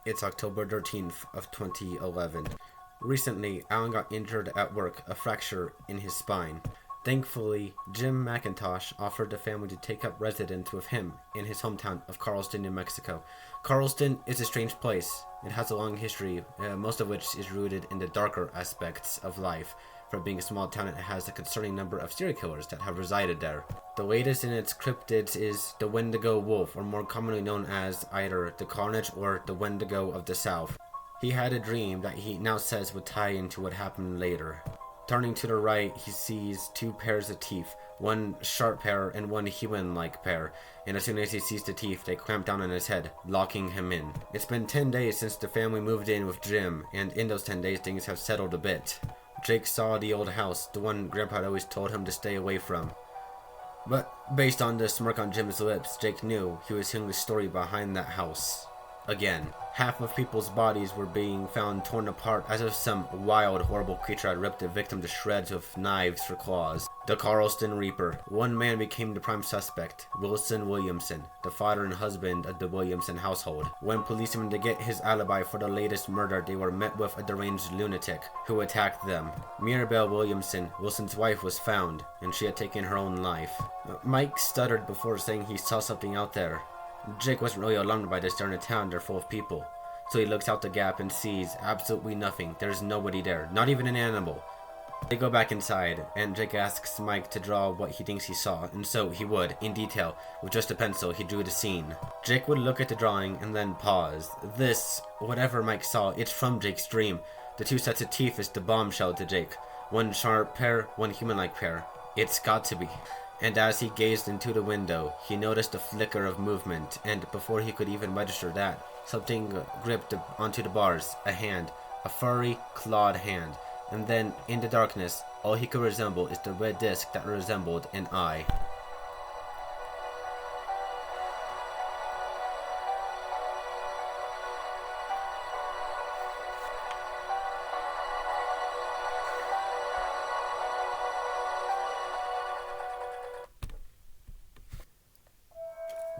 It's October 13th of 2011. Recently, Alan got injured at work, a fracture in his spine. Thankfully, Jim McIntosh offered the family to take up residence with him in his hometown of Carlston, New Mexico. Carlston is a strange place. It has a long history, most of which is rooted in the darker aspects of life. For being a small town, it has a concerning number of serial killers that have resided there. The latest in its cryptids is the Wendigo wolf, or more commonly known as either the Carnage or the Wendigo of the South. He had a dream that he now says would tie into what happened later. Turning to the right, he sees two pairs of teeth, one sharp pair and one human-like pair, and as soon as he sees the teeth, they clamp down on his head, locking him in. It's been 10 days since the family moved in with Jim, and in those 10 days things have settled a bit. Jake saw the old house, the one Grandpa had always told him to stay away from. But based on the smirk on Jim's lips, Jake knew he was hearing the story behind that house. Again, half of people's bodies were being found torn apart as if some wild, horrible creature had ripped the victim to shreds with knives or claws. The Carlston Reaper. One man became the prime suspect, Wilson Williamson, the father and husband of the Williamson household. When police went to get his alibi for the latest murder, they were met with a deranged lunatic who attacked them. Mirabelle Williamson, Wilson's wife, was found, and she had taken her own life. Mike stuttered before saying he saw something out there. Jake wasn't really alarmed by this. They're in a town, they're full of people. So he looks out the gap and sees absolutely nothing. There's nobody there, not even an animal. They go back inside, and Jake asks Mike to draw what he thinks he saw, and so he would, in detail. With just a pencil, he drew the scene. Jake would look at the drawing and then pause. This, whatever Mike saw, it's from Jake's dream. The two sets of teeth is the bombshell to Jake. One sharp pair, one human-like pair. It's got to be. And as he gazed into the window, he noticed a flicker of movement, and before he could even register that, something gripped onto the bars, a hand, a furry, clawed hand. And then, in the darkness, all he could resemble is the red disc that resembled an eye.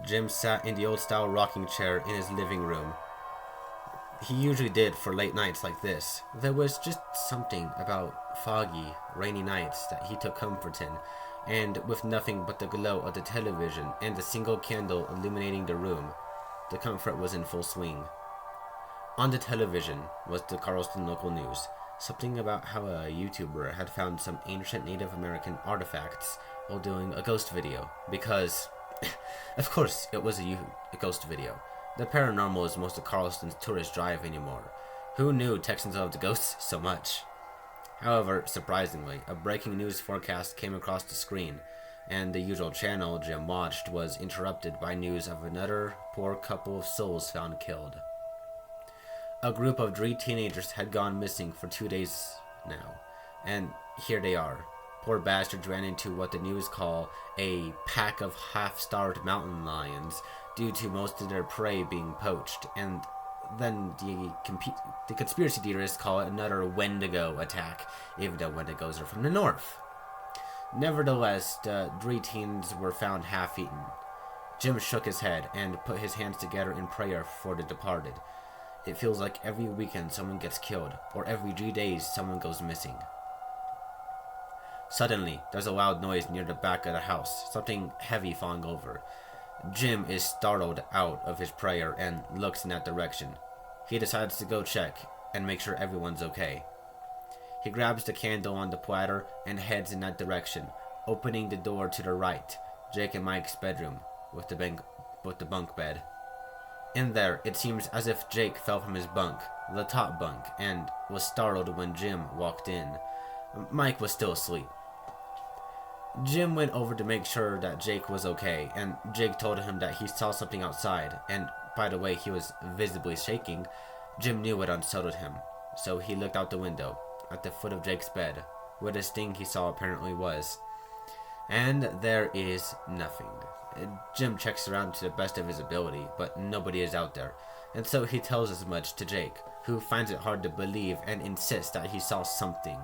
Jim sat in the old-style rocking chair in his living room. He usually did for late nights like this. There was just something about foggy, rainy nights that he took comfort in, and with nothing but the glow of the television and a single candle illuminating the room, the comfort was in full swing. On the television was the Carlston local news, something about how a YouTuber had found some ancient Native American artifacts while doing a ghost video, because of course, it was a ghost video. The paranormal is most of Carlston's tourist drive anymore. Who knew Texans loved ghosts so much? However, surprisingly, a breaking news forecast came across the screen, and the usual channel Jim watched was interrupted by news of another poor couple of souls found killed. A group of 3 teenagers had gone missing for 2 days now, and here they are. Poor bastards ran into what the news call a pack of half-starved mountain lions due to most of their prey being poached, and then the conspiracy theorists call it another Wendigo attack, even though Wendigos are from the north. Nevertheless, the 3 teens were found half-eaten. Jim shook his head and put his hands together in prayer for the departed. It feels like every weekend someone gets killed, or every 3 days someone goes missing. Suddenly, there's a loud noise near the back of the house, something heavy falling over. Jim is startled out of his prayer and looks in that direction. He decides to go check and make sure everyone's okay. He grabs the candle on the platter and heads in that direction, opening the door to the right, Jake and Mike's bedroom, with the bunk bed. In there, it seems as if Jake fell from his bunk, the top bunk, and was startled when Jim walked in. Mike was still asleep. Jim went over to make sure that Jake was okay, and Jake told him that he saw something outside, and by the way he was visibly shaking, Jim knew it unsettled him. So he looked out the window, at the foot of Jake's bed, where this thing he saw apparently was. And there is nothing. Jim checks around to the best of his ability, but nobody is out there, and so he tells as much to Jake, who finds it hard to believe and insists that he saw something.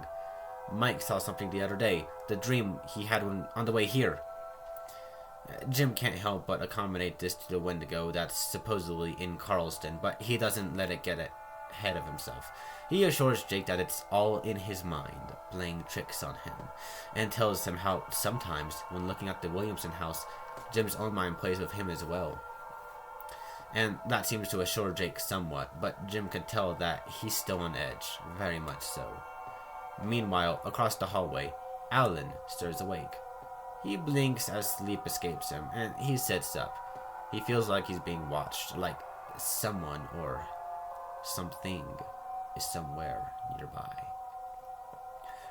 Mike saw something the other day, the dream he had on the way here. Jim can't help but accommodate this to the Wendigo that's supposedly in Carlston, but he doesn't let it get ahead of himself. He assures Jake that it's all in his mind, playing tricks on him, and tells him how sometimes, when looking at the Williamson house, Jim's own mind plays with him as well. And that seems to assure Jake somewhat, but Jim can tell that he's still on edge, very much so. Meanwhile, across the hallway, Alan stirs awake. He blinks as sleep escapes him, and he sits up. He feels like he's being watched, like someone or something is somewhere nearby.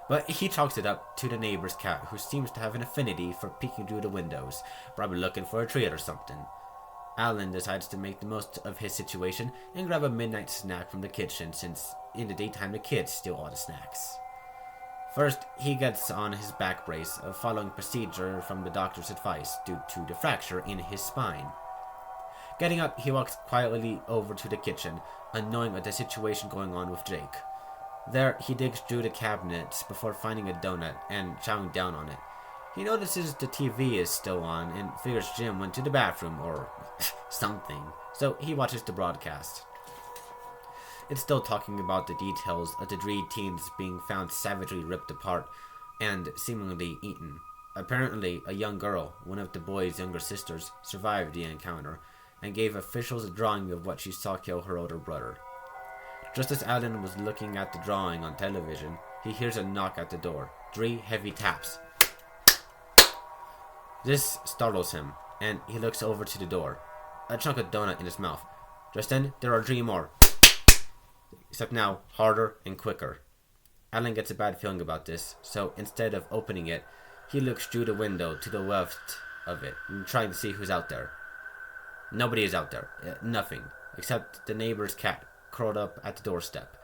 But he chalks it up to the neighbor's cat, who seems to have an affinity for peeking through the windows, probably looking for a treat or something. Alan decides to make the most of his situation and grab a midnight snack from the kitchen, since in the daytime the kids steal all the snacks. First, he gets on his back brace, following procedure from the doctor's advice due to the fracture in his spine. Getting up, he walks quietly over to the kitchen, unknowing of the situation going on with Jake. There, he digs through the cabinets before finding a donut and chowing down on it. He notices the TV is still on and figures Jim went to the bathroom or something, so he watches the broadcast. It's still talking about the details of the three teens being found savagely ripped apart and seemingly eaten. Apparently, a young girl, one of the boy's younger sisters, survived the encounter and gave officials a drawing of what she saw kill her older brother. Just as Alan was looking at the drawing on television, he hears a knock at the door. 3 heavy taps. This startles him, and he looks over to the door, a chunk of donut in his mouth. Just then, there are 3 more. Except now, harder and quicker. Alan gets a bad feeling about this, so instead of opening it, he looks through the window to the left of it, trying to see who's out there. Nobody is out there. Nothing. Except the neighbor's cat, curled up at the doorstep.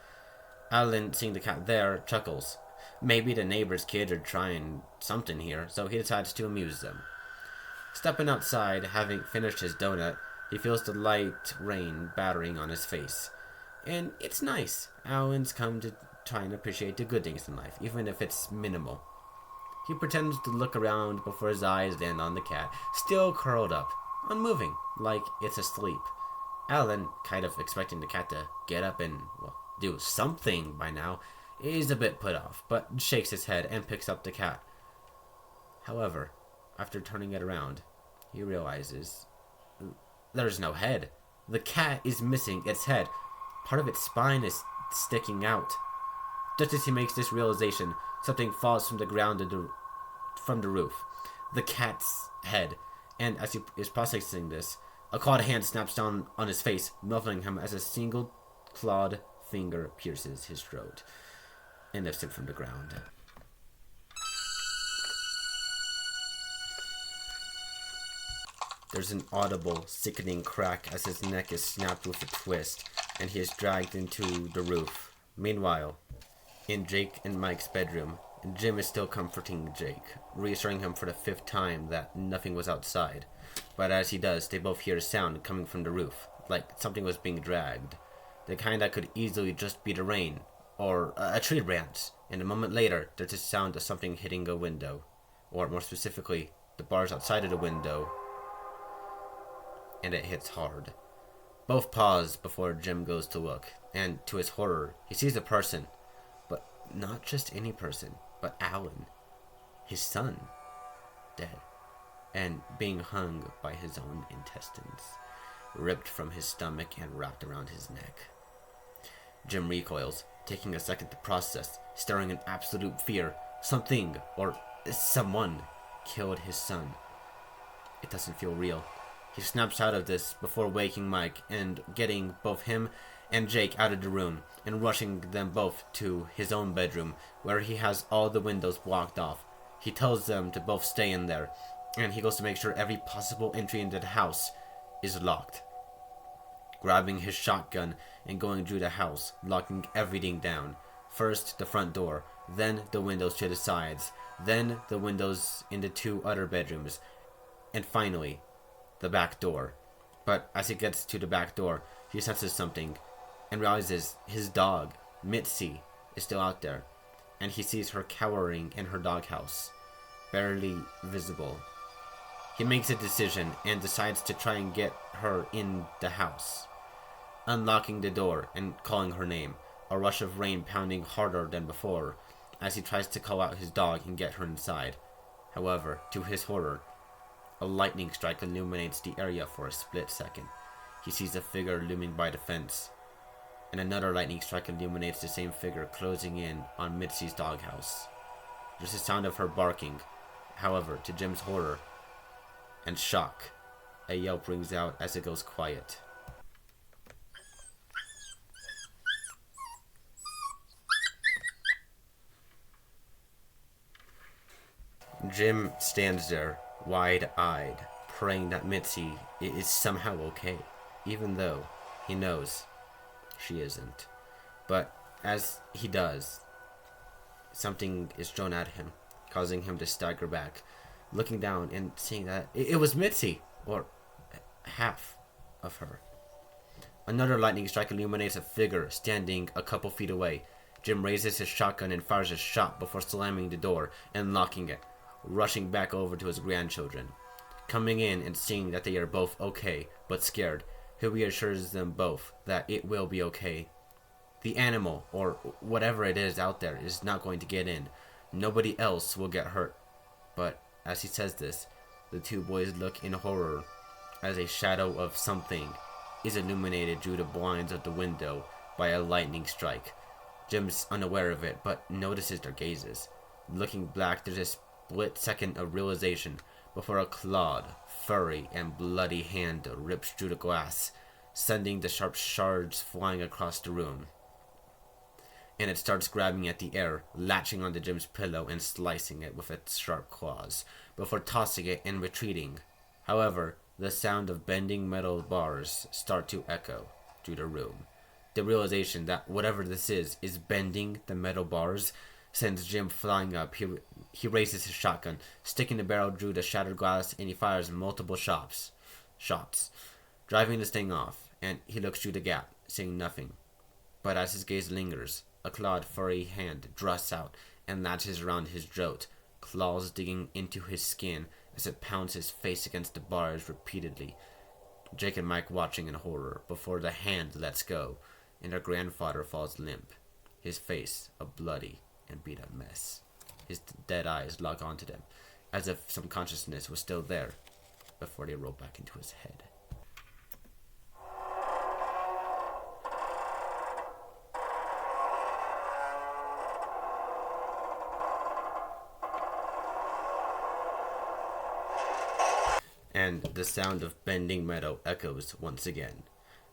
Alan, seeing the cat there, chuckles. Maybe the neighbor's kids are trying something here, so he decides to amuse them. Stepping outside, having finished his donut, he feels the light rain battering on his face. And it's nice. Alan's come to try and appreciate the good things in life, even if it's minimal. He pretends to look around before his eyes land on the cat, still curled up, unmoving, like it's asleep. Alan, kind of expecting the cat to get up and, do something by now, is a bit put off, but shakes his head and picks up the cat. However, after turning it around, he realizes there's no head. The cat is missing its head. Part of its spine is sticking out. Just as he makes this realization, something falls from the ground from the roof. The cat's head. And as he is processing this, a clawed hand snaps down on his face, muffling him as a single clawed finger pierces his throat and lifts him from the ground. There's an audible, sickening crack as his neck is snapped with a twist, and he is dragged into the roof. Meanwhile, in Jake and Mike's bedroom, Jim is still comforting Jake, reassuring him for the 5th time that nothing was outside. But as he does, they both hear a sound coming from the roof, like something was being dragged. The kind that could easily just be the rain, or a tree branch. And a moment later, there's a sound of something hitting a window, or more specifically, the bars outside of the window, and it hits hard. Both pause before Jim goes to look, and to his horror, he sees a person, but not just any person, but Alan, his son, dead, and being hung by his own intestines, ripped from his stomach and wrapped around his neck. Jim recoils, taking a second to process, staring in absolute fear. Something, or someone, killed his son. It doesn't feel real. He snaps out of this before waking Mike and getting both him and Jake out of the room and rushing them both to his own bedroom, where he has all the windows blocked off. He tells them to both stay in there, and he goes to make sure every possible entry into the house is locked. Grabbing his shotgun and going through the house, locking everything down. First the front door, then the windows to the sides, then the windows in the 2 other bedrooms, and finally the back door. But as he gets to the back door, he senses something and realizes his dog, Mitzi, is still out there, and he sees her cowering in her doghouse, barely visible. He makes a decision and decides to try and get her in the house. Unlocking the door and calling her name, a rush of rain pounding harder than before as he tries to call out his dog and get her inside. However, to his horror, a lightning strike illuminates the area for a split second. He sees a figure looming by the fence, and another lightning strike illuminates the same figure closing in on Mitzi's doghouse. There's a sound of her barking. However, to Jim's horror and shock, a yelp rings out as it goes quiet. Jim stands there, wide-eyed, praying that Mitzi is somehow okay, even though he knows she isn't. But as he does, something is thrown at him, causing him to stagger back, looking down and seeing that it was Mitzi, or half of her. Another lightning strike illuminates a figure standing a couple feet away. Jim raises his shotgun and fires a shot before slamming the door and locking it, rushing back over to his grandchildren. Coming in and seeing that they are both okay, but scared, he reassures them both that it will be okay. The animal, or whatever it is out there, is not going to get in. Nobody else will get hurt. But as he says this, the two boys look in horror as a shadow of something is illuminated through the blinds of the window by a lightning strike. Jim's unaware of it, but notices their gazes. Looking back, there's a split second of realization before a clawed, furry, and bloody hand rips through the glass, sending the sharp shards flying across the room. And it starts grabbing at the air, latching onto Jim's pillow and slicing it with its sharp claws, before tossing it and retreating. However, the sound of bending metal bars start to echo through the room. The realization that whatever this is bending the metal bars sends Jim flying up. He raises his shotgun, sticking the barrel through the shattered glass, and he fires multiple shots, driving this thing off, and he looks through the gap, seeing nothing. But as his gaze lingers, a clawed, furry hand thrusts out and latches around his throat, claws digging into his skin as it pounds his face against the bars repeatedly. Jake and Mike watching in horror before the hand lets go, and their grandfather falls limp, his face a bloody and beat-up mess. His dead eyes lock onto them, as if some consciousness was still there, before they roll back into his head. And the sound of bending metal echoes once again.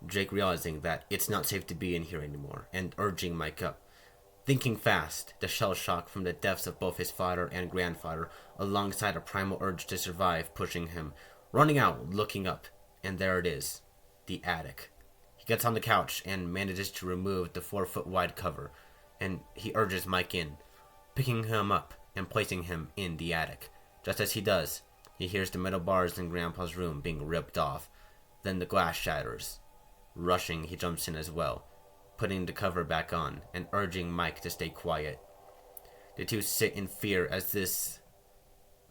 Jake realizing that it's not safe to be in here anymore, and urging Mike up. Thinking fast, the shell shock from the deaths of both his father and grandfather, alongside a primal urge to survive, pushing him. Running out, looking up, and there it is, the attic. He gets on the couch and manages to remove the 4-foot-wide cover, and he urges Mike in, picking him up and placing him in the attic. Just as he does, he hears the metal bars in Grandpa's room being ripped off. Then the glass shatters. Rushing, he jumps in as well, putting the cover back on and urging Mike to stay quiet. The two sit in fear as this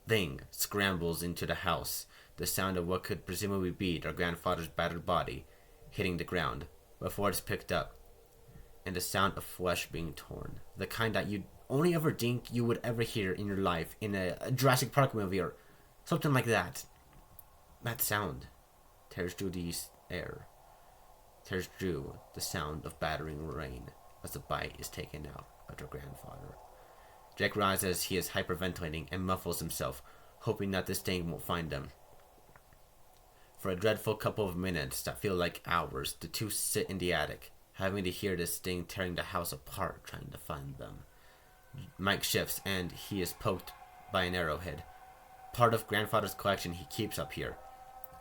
thing scrambles into the house, the sound of what could presumably be their grandfather's battered body hitting the ground before it's picked up, and the sound of flesh being torn, the kind that you'd only ever think you would ever hear in your life in a Jurassic Park movie or something like that. That sound tears through the air, tears through the sound of battering rain as the bite is taken out of their grandfather. Jack rises, he is hyperventilating and muffles himself, hoping that this thing won't find them. For a dreadful couple of minutes that feel like hours, the two sit in the attic, having to hear this thing tearing the house apart, trying to find them. Mike shifts, and he is poked by an arrowhead, part of grandfather's collection he keeps up here.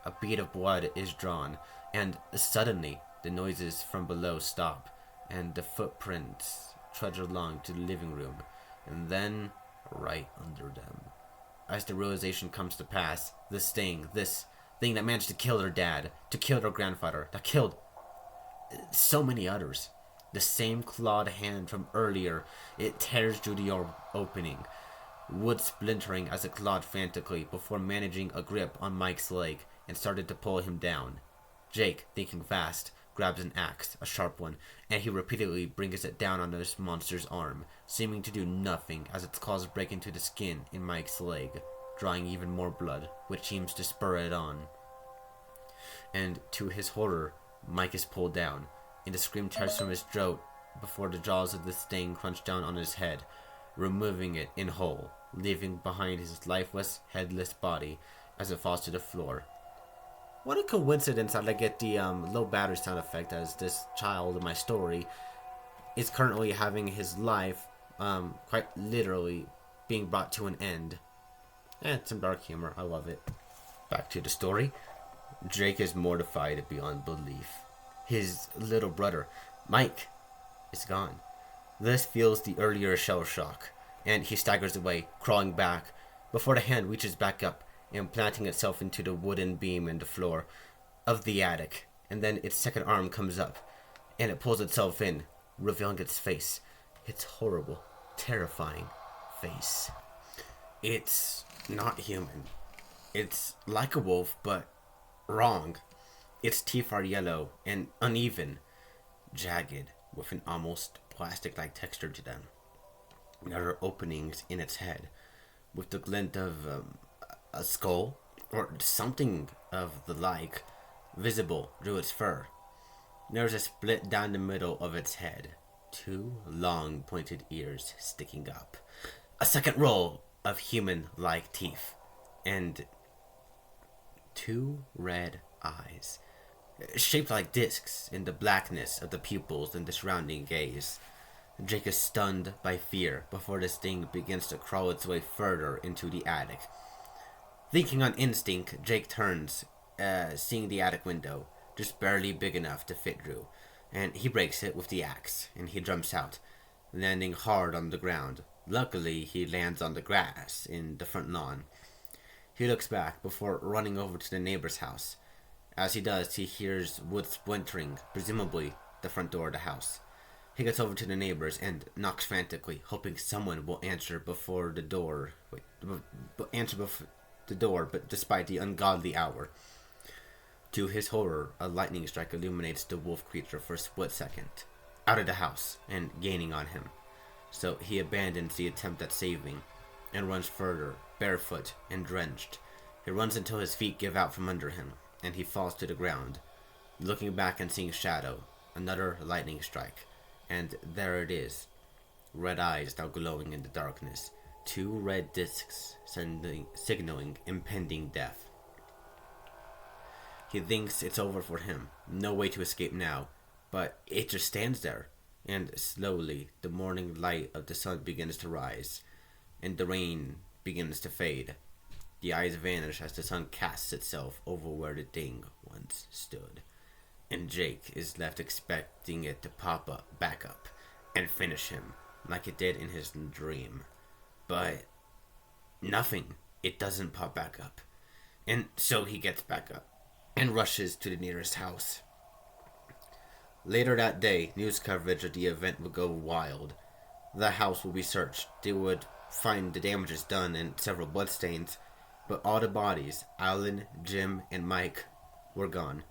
A bead of blood is drawn, and suddenly the noises from below stop, and the footprints trudge along to the living room, and then right under them. As the realization comes to pass, this thing that managed to kill their dad, to kill their grandfather, that killed so many others. The same clawed hand from earlier, it tears through the opening, wood splintering as it clawed frantically before managing a grip on Mike's leg and started to pull him down. Jake, thinking fast, grabs an axe, a sharp one, and he repeatedly brings it down on this monster's arm, seeming to do nothing as its claws break into the skin in Mike's leg, drawing even more blood, which seems to spur it on. And to his horror, Mike is pulled down, and a scream tears from his throat before the jaws of the thing crunch down on his head, removing it in whole, leaving behind his lifeless, headless body as it falls to the floor. What a coincidence that I get the low battery sound effect, as this child in my story is currently having his life quite literally being brought to an end. It's some dark humor. I love it. Back to the story. Jake is mortified beyond belief. His little brother, Mike, is gone. This feels the earlier shell shock, and he staggers away, crawling back, before the hand reaches back up and planting itself into the wooden beam in the floor of the attic, and then its second arm comes up, and it pulls itself in, revealing its face. Its horrible, terrifying face. It's not human. It's like a wolf, but wrong. Its teeth are yellow and uneven, jagged, with an almost plastic-like texture to them. There are openings in its head, with the glint of a skull, or something of the like, visible through its fur. There's a split down the middle of its head, 2 long pointed ears sticking up, a second row of human-like teeth, and 2 red eyes, shaped like discs in the blackness of the pupils and the surrounding gaze. Jake is stunned by fear before this thing begins to crawl its way further into the attic. Thinking on instinct, Jake turns, seeing the attic window, just barely big enough to fit through, and he breaks it with the axe, and he jumps out, landing hard on the ground. Luckily, he lands on the grass in the front lawn. He looks back before running over to the neighbor's house. As he does, he hears wood splintering, presumably the front door of the house. He gets over to the neighbors and knocks frantically, hoping someone will answer before the door. But despite the ungodly hour. To his horror, a lightning strike illuminates the wolf creature for a split second, out of the house and gaining on him. So he abandons the attempt at saving and runs further, barefoot and drenched. He runs until his feet give out from under him, and he falls to the ground, looking back and seeing shadow, another lightning strike, and there it is, red eyes now glowing in the darkness, 2 red discs signaling impending death. He thinks it's over for him, no way to escape now, but it just stands there, and slowly the morning light of the sun begins to rise, and the rain begins to fade. The eyes vanish as the sun casts itself over where the thing once stood, and Jake is left expecting it to back up, and finish him, like it did in his dream. But nothing. It doesn't pop back up. And so he gets back up and rushes to the nearest house. Later that day, news coverage of the event would go wild. The house would be searched. They would find the damages done and several bloodstains, but all the bodies, Alan, Jim, and Mike, were gone,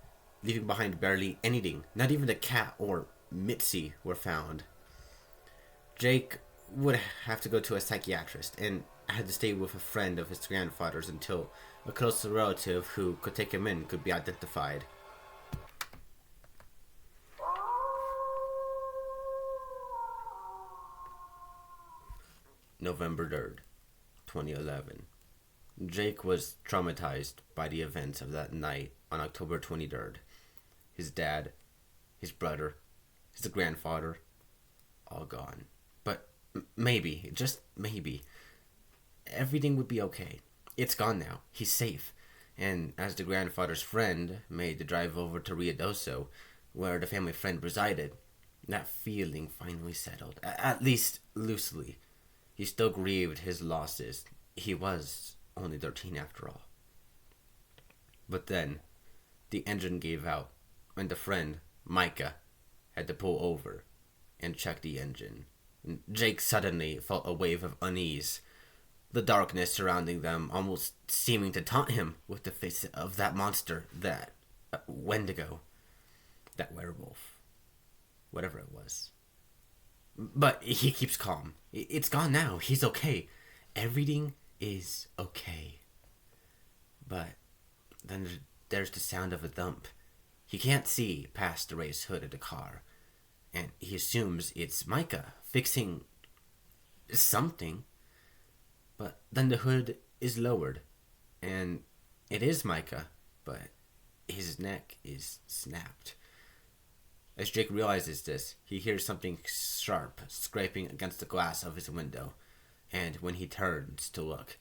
leaving behind barely anything. Not even the cat or Mitzi were found. Jake would have to go to a psychiatrist and had to stay with a friend of his grandfather's until a close relative who could take him in could be identified. November 3rd, 2011. Jake was traumatized by the events of that night on October 23rd. His dad, his brother, his grandfather, all gone. But maybe, just maybe, everything would be okay. It's gone now. He's safe. And as the grandfather's friend made the drive over to Ruidoso, where the family friend resided, that feeling finally settled, at least loosely. He still grieved his losses. He was only 13 after all. But then, the engine gave out, and the friend, Micah, had to pull over and check the engine. Jake suddenly felt a wave of unease. the darkness surrounding them almost seeming to taunt him with the face of that monster, that Wendigo, that werewolf, whatever it was. But he keeps calm. It's gone now. He's okay. Everything is okay. But then there's the sound of a thump. He can't see past the raised hood of the car, and he assumes it's Micah fixing something. But then the hood is lowered, and it is Micah, but his neck is snapped. As Jake realizes this, he hears something sharp scraping against the glass of his window, and when he turns to look,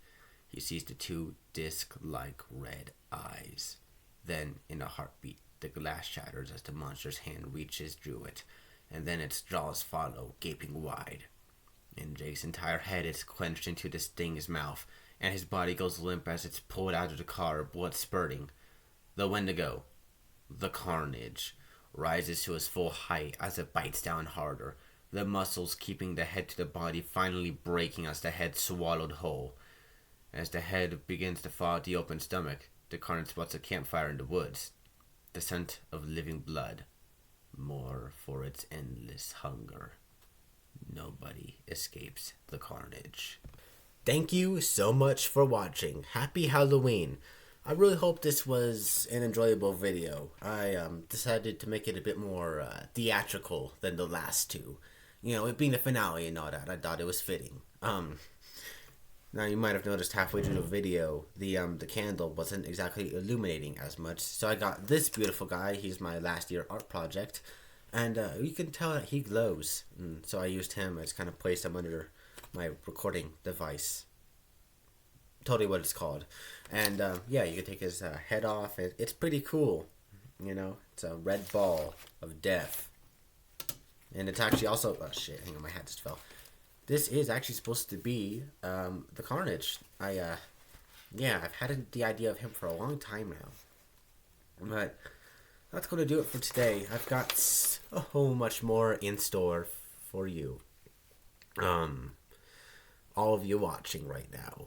he sees the two disc-like red eyes. Then, in a heartbeat, the glass shatters as the monster's hand reaches through it, and then its jaws follow, gaping wide. And Jake's entire head is clenched into this thing's mouth, and his body goes limp as it's pulled out of the car, blood spurting. The Wendigo, the carnage, rises to its full height as it bites down harder, the muscles keeping the head to the body finally breaking as the head swallowed whole. As the head begins to fall at the open stomach, the carnage spots a campfire in the woods. The scent of living blood, more for its endless hunger. Nobody escapes the carnage. Thank you so much for watching. Happy Halloween. I really hope this was an enjoyable video. I decided to make it a bit more theatrical than the last two. You know, it being the finale and all that, I thought it was fitting. Now you might have noticed halfway through the video, the candle wasn't exactly illuminating as much. So I got this beautiful guy. He's my last year art project. And you can tell that he glows. And so I used him. I just kind of placed him under my recording device. Totally what it's called. And yeah, you can take his head off. It's pretty cool. You know, it's a red ball of death. And it's actually also, oh shit, hang on, my hat just fell. This is actually supposed to be the Carnage. Yeah, I've had the idea of him for a long time now. But that's going to do it for today. I've got so much more in store for you. All of you watching right now.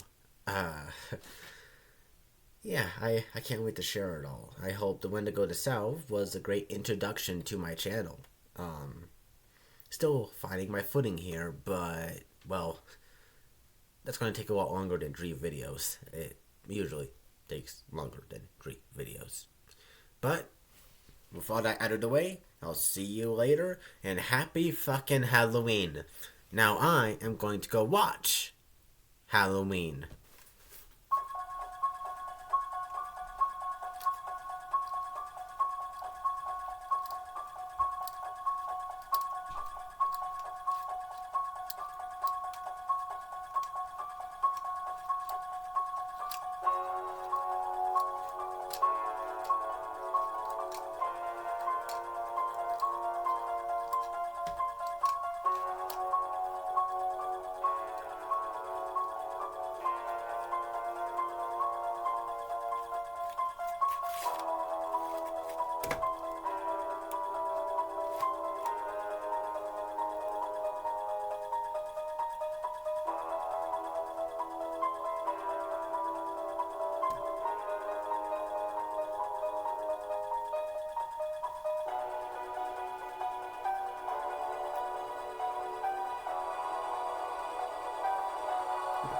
Yeah, I can't wait to share it all. I hope the Wendigo to South was a great introduction to my channel. Still finding my footing here, but, well, that's going to take a lot longer than 3 videos. It usually takes longer than 3 videos. But, with all that out of the way, I'll see you later, and happy fucking Halloween. Now I am going to go watch Halloween.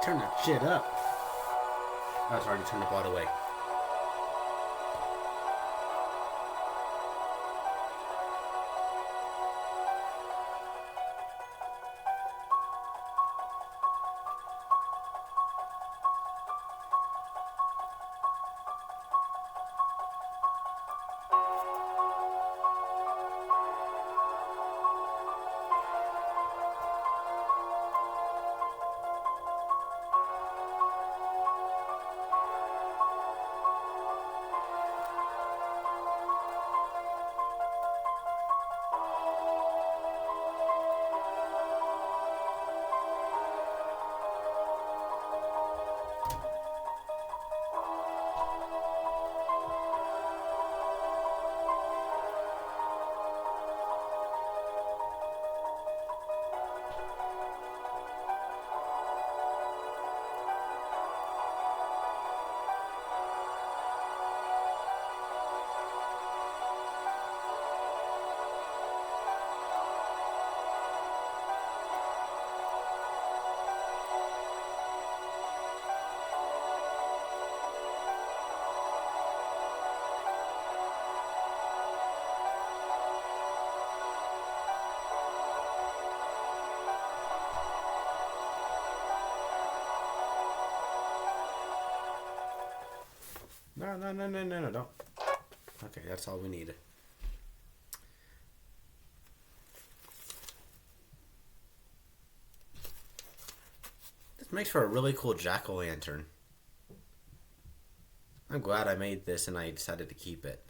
Turn that shit up. I was already turned up all the way. No, no, no, no, no, no, don't. Okay, that's all we need. This makes for a really cool jack-o'-lantern. I'm glad I made this and I decided to keep it.